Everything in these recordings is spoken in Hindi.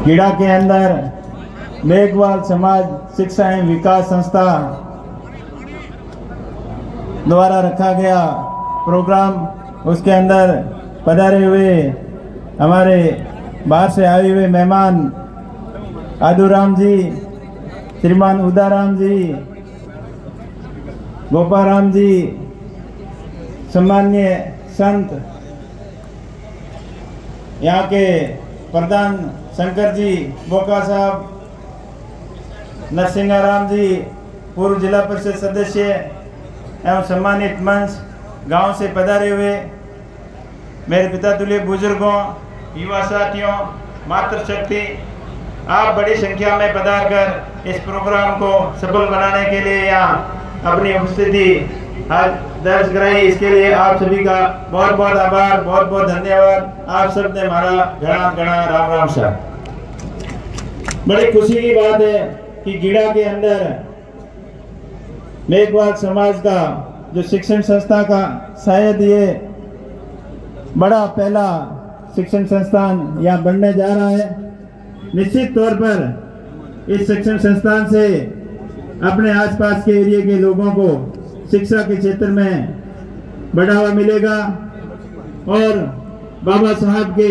गीड़ा के अंदर मेघवाल समाज शिक्षा एवं विकास संस्था द्वारा रखा गया प्रोग्राम, उसके अंदर पधारे हुए हमारे बाहर से आए हुए मेहमान आदूराम जी, श्रीमान उदाराम जी, गोपाराम जी, सम्मान्य संत, यहाँ के प्रधान शंकर जी बोका साहब, नरसिंहाराम जी पूर्व जिला परिषद सदस्य एवं सम्मानित मंच, गांव से पधारे हुए मेरे पिता तुल्य बुजुर्गों, युवा साथियों, मातृशक्ति, आप बड़ी संख्या में पधार कर इस प्रोग्राम को सफल बनाने के लिए यहाँ अपनी उपस्थिति आज दर्ज कराई। इसके लिए आप सभी का बहुत बहुत आभार, बहुत बहुत धन्यवाद। आप सब ने हमारा घना घना राम राम साहब। बड़ी खुशी की बात है कि गीड़ा के अंदर मेघवाल समाज का जो शिक्षण संस्था का शायद ये बड़ा पहला शिक्षण संस्थान यहाँ बनने जा रहा है। निश्चित तौर पर इस शिक्षण संस्थान से अपने आसपास के एरिया के लोगों को शिक्षा के क्षेत्र में बढ़ावा मिलेगा और बाबा साहब के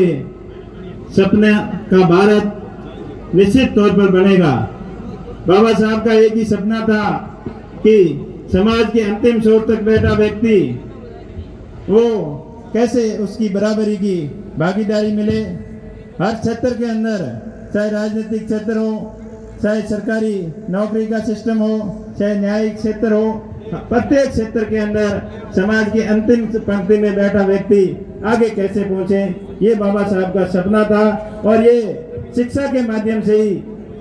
सपने का भारत निश्चित तौर पर बनेगा। बाबा साहब का एक ही सपना था कि समाज के अंतिम छोर तक बैठा व्यक्ति वो कैसे उसकी बराबरी की भागीदारी मिले हर क्षेत्र के अंदर, चाहे राजनीतिक क्षेत्र हो, चाहे सरकारी नौकरी का सिस्टम हो, चाहे न्यायिक क्षेत्र हो, प्रत्येक क्षेत्र के अंदर समाज की अंतिम पंक्ति में बैठा व्यक्ति आगे कैसे पहुंचे, ये बाबा साहब का सपना था और ये शिक्षा के माध्यम से ही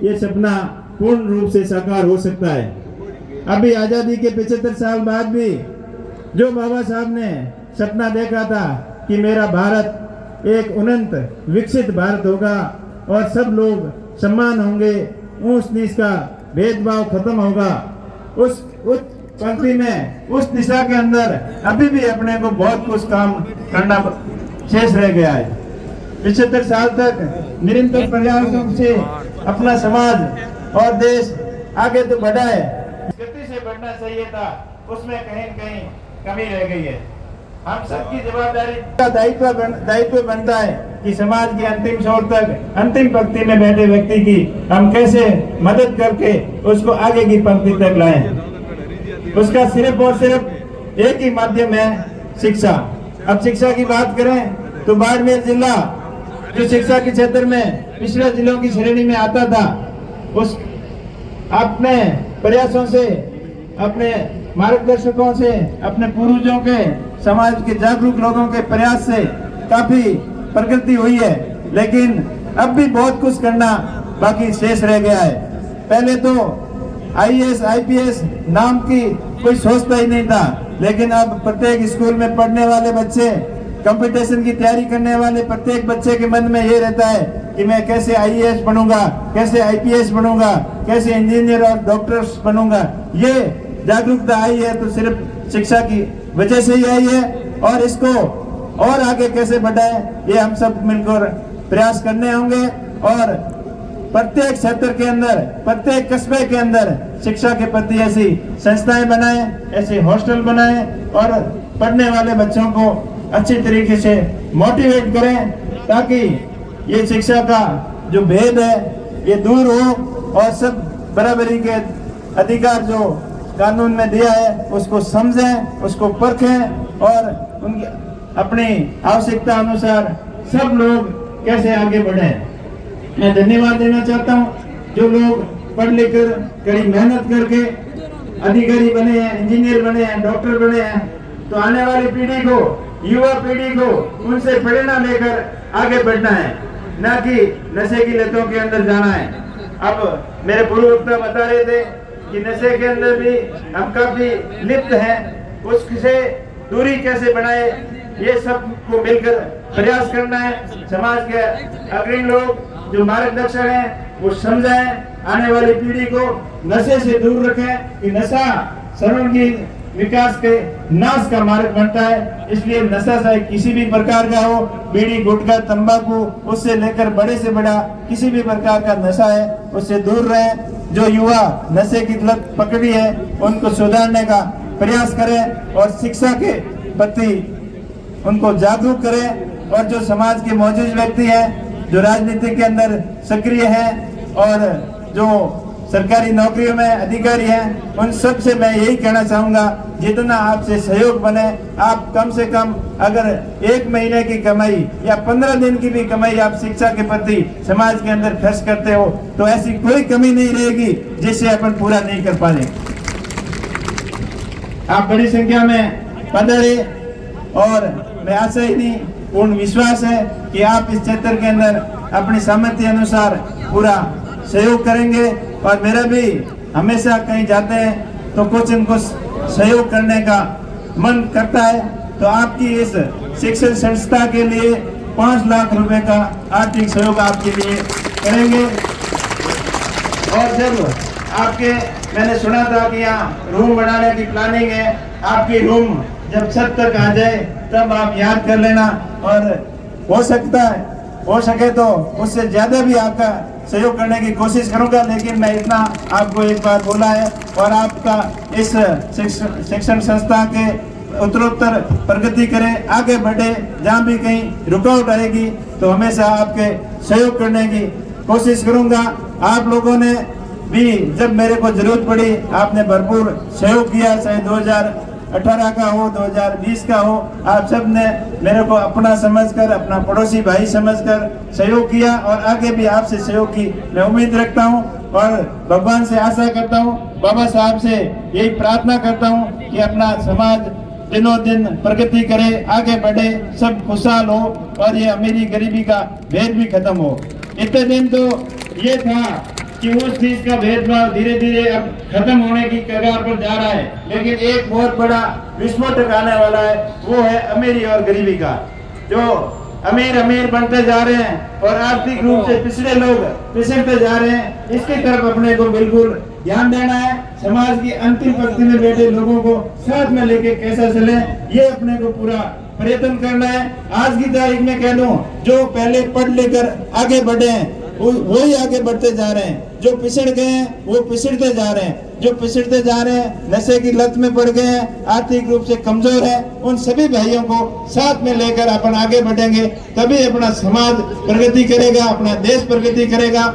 ये सपना पूर्ण रूप से साकार हो सकता है। अभी आज़ादी के 75 साल बाद भी जो बाबा साहब ने सपना देखा था कि मेरा भारत एक उन्नत विकसित भारत होगा और सब लोग सम्मान होंगे, ऊंच नीच का भेदभाव खत्म होगा, उस पंक्ति में, उस दिशा के अंदर अभी भी अपने को बहुत कुछ काम करना शेष रह गया है। 75 साल तक निरंतर प्रयासों से अपना समाज और देश आगे तो बढ़ा है, गति से बढ़ना चाहिए था, उसमें कहीं न कहीं कमी रह गई है। हम सबकी जवाबदारी का दायित्व बनता है कि समाज की अंतिम छोर तक, अंतिम पंक्ति में बैठे व्यक्ति की हम कैसे मदद करके उसको आगे की पंक्ति तक लाएं। उसका सिर्फ और सिर्फ एक ही माध्यम है, शिक्षा। अब शिक्षा की बात करें तो बाड़मेर जिला जो शिक्षा के क्षेत्र में पिछड़े जिलों की श्रेणी में आता था, उस अपने प्रयासों से, अपने मार्गदर्शकों से, अपने पूर्वजों के, समाज के जागरूक लोगों के प्रयास से काफी प्रगति हुई है, लेकिन अब भी बहुत कुछ करना बाकी शेष रह गया है। पहले तो आईएएस आईपीएस नाम की कोई सोचता ही नहीं था, लेकिन अब प्रत्येक स्कूल में पढ़ने वाले बच्चे, कंपटीशन की तैयारी करने वाले प्रत्येक बच्चे के मन में ये रहता है कि मैं कैसे आईएएस बनूंगा, कैसे आईपीएस बनूंगा, कैसे इंजीनियर और डॉक्टर्स बनूंगा। ये जागरूकता आई है तो सिर्फ शिक्षा की वजह से ही आई है और इसको और आगे कैसे बढ़ाएं, ये हम सब मिलकर प्रयास करने होंगे और प्रत्येक क्षेत्र के अंदर, प्रत्येक कस्बे के अंदर शिक्षा के प्रति ऐसी संस्थाएं बनाएं, ऐसे हॉस्टल बनाएं और पढ़ने वाले बच्चों को अच्छी तरीके से मोटिवेट करें ताकि ये शिक्षा का जो भेद है ये दूर हो और सब बराबरी के अधिकार जो कानून में दिया है उसको समझें, उसको परखें और उनकी अपनी आवश्यकता अनुसार सब लोग कैसे आगे बढ़ें। मैं धन्यवाद देना चाहता हूँ जो लोग पढ़ लिख कर कड़ी मेहनत करके अधिकारी बने हैं, इंजीनियर बने हैं, डॉक्टर बने हैं, तो आने वाली पीढ़ी को, युवा पीढ़ी को उनसे प्रेरणा लेकर आगे बढ़ना है, ना कि नशे की लतों के अंदर जाना है। अब मेरे पूर्व वक्ता बता रहे थे कि नशे के अंदर भी हम काफी लिप्त हैं, उससे दूरी कैसे बनाए, ये सब को मिलकर प्रयास करना है। समाज के अग्रणी लोग जो मार्गदर्शक हैं वो समझाएं, आने वाली पीढ़ी को नशे से दूर रखें कि नशा श्रवण की विकास के नाश का मार्ग बनता है। इसलिए नशा चाहे किसी भी प्रकार का हो, बीड़ी, गुटखा, तंबाकू, उससे लेकर बड़े से बड़ा किसी भी प्रकार का नशा है उससे दूर रहें। जो युवा नशे की लत पकड़ी है उनको सुधारने का प्रयास करें और शिक्षा के प्रति उनको जागरूक करें। और जो समाज के मौजूद व्यक्ति हैं, जो राजनीति के अंदर सक्रिय हैं और जो सरकारी नौकरियों में अधिकारी हैं, उन सब से मैं यही कहना चाहूँगा, जितना आपसे सहयोग बने, आप कम से कम अगर 1 महीने की कमाई या 15 दिन की भी कमाई आप शिक्षा के प्रति समाज के अंदर खर्च करते हो तो ऐसी कोई कमी नहीं रहेगी जिससे अपन पूरा नहीं कर पाए। आप बड़ी संख्या में पधारे और मैं आशा ही नहीं, पूर्ण विश्वास है कि आप इस क्षेत्र के अंदर अपनी सामर्थ्य अनुसार पूरा सहयोग करेंगे। और मेरा भी हमेशा कहीं जाते हैं तो कुछ न कुछ सहयोग करने का मन करता है। तो आपकी इस शिक्षण संस्था के लिए 5 लाख रुपए का आर्थिक सहयोग आपके लिए करेंगे। और जब आपके मैंने सुना था कि यहाँ रूम बनाने की प्लानिंग है, आपकी रूम जब छत तक आ जाए तब आप याद कर लेना, और हो सके तो उससे ज्यादा भी आपका सहयोग करने की कोशिश करूंगा। लेकिन मैं इतना आपको एक बार बोला है, और आपका इस शिक्षण संस्था के उत्तरोत्तर प्रगति करे, आगे बढ़े। जहाँ भी कहीं रुकावट आएगी तो हमेशा आपके सहयोग करने की कोशिश करूंगा। आप लोगों ने भी जब मेरे को जरूरत पड़ी आपने भरपूर सहयोग किया, चाहे 2018 का हो, 2020 का हो, आप सब ने मेरे को अपना समझकर, अपना पड़ोसी भाई समझकर सहयोग किया और आगे भी आपसे सहयोग की मैं उम्मीद रखता हूं। और भगवान से आशा करता हूं, बाबा साहब से यही प्रार्थना करता हूं कि अपना समाज दिनों दिन प्रगति करे, आगे बढ़े, सब खुशहाल हो और ये अमीरी गरीबी का भेद भी खत्म हो। इतने दिन तो ये था कि उस चीज का भेदभाव धीरे धीरे अब खत्म होने की कगार पर जा रहा है, लेकिन एक बहुत बड़ा विस्फोटक आने वाला है, वो है अमीरी और गरीबी का। जो अमीर बनते जा रहे हैं और आर्थिक रूप से पिछड़े लोग पिछड़ते जा रहे हैं, इसकी तरफ अपने को बिल्कुल ध्यान देना है। समाज की अंतिम पंक्ति में बैठे लोगों को साथ में लेके कैसा चले, ये अपने को पूरा प्रयत्न करना है। आज की तारीख में कह दूं, जो पहले पढ़ लेकर आगे बढ़े हैं वही आगे बढ़ते जा रहे हैं, जो पिछड़ गए हैं वो पिछड़ते जा रहे हैं, जो पिछड़ते जा रहे हैं नशे की लत में पड़ गए हैं, आर्थिक रूप से कमजोर है, उन सभी भाइयों को साथ में लेकर अपन आगे बढ़ेंगे, तभी अपना समाज प्रगति करेगा, अपना देश प्रगति करेगा।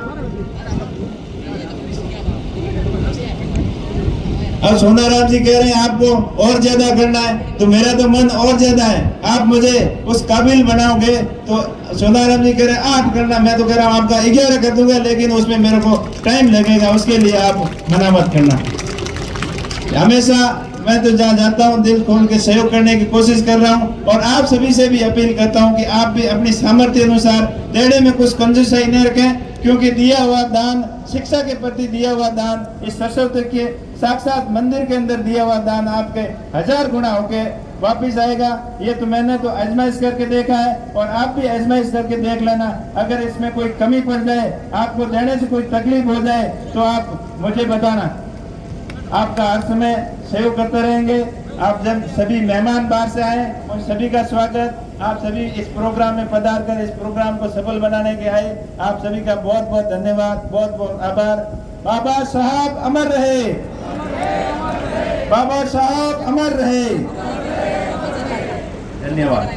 अब सोनाराम जी कह रहे हैं आपको और ज्यादा करना है, तो मेरा तो मन और ज्यादा है, आप मुझे उस काबिल बनाओगे तो सोनाराम जी कह रहे हैं 8 करना, मैं तो कह रहा हूँ आपका 11 कर दूंगा, लेकिन उसमें मेरे को टाइम लगेगा, उसके लिए आप मना मत करना। हमेशा मैं तो जहाँ जाता हूँ दिल खोल के सहयोग करने की कोशिश कर रहा हूँ, और आप सभी से भी अपील करता हूँ कि आप भी अपनी सामर्थ्य अनुसार देने में कुछ कंजूसाई न रखें, क्योंकि दिया हुआ दान, शिक्षा के प्रति दिया हुआ दान, इस सशस्त्र के साक्षात मंदिर के अंदर दिया हुआ दान आपके 1000 गुना होके वापिस आएगा। ये तो मैंने तो आजमाइश करके देखा है, और आप भी आजमाइश करके देख लेना। अगर इसमें कोई कमी पड़ जाए, आपको देने से कोई तकलीफ हो जाए तो आप मुझे बताना, आपका हर समय सहयोग करते रहेंगे। आप जब सभी मेहमान बाहर से आए उन सभी का स्वागत, आप सभी इस प्रोग्राम में पधार कर इस प्रोग्राम को सफल बनाने के आए, आप सभी का बहुत बहुत धन्यवाद, बहुत बहुत आभार। बाबा साहब अमर रहे, बाबा साहब अमर रहे। धन्यवाद।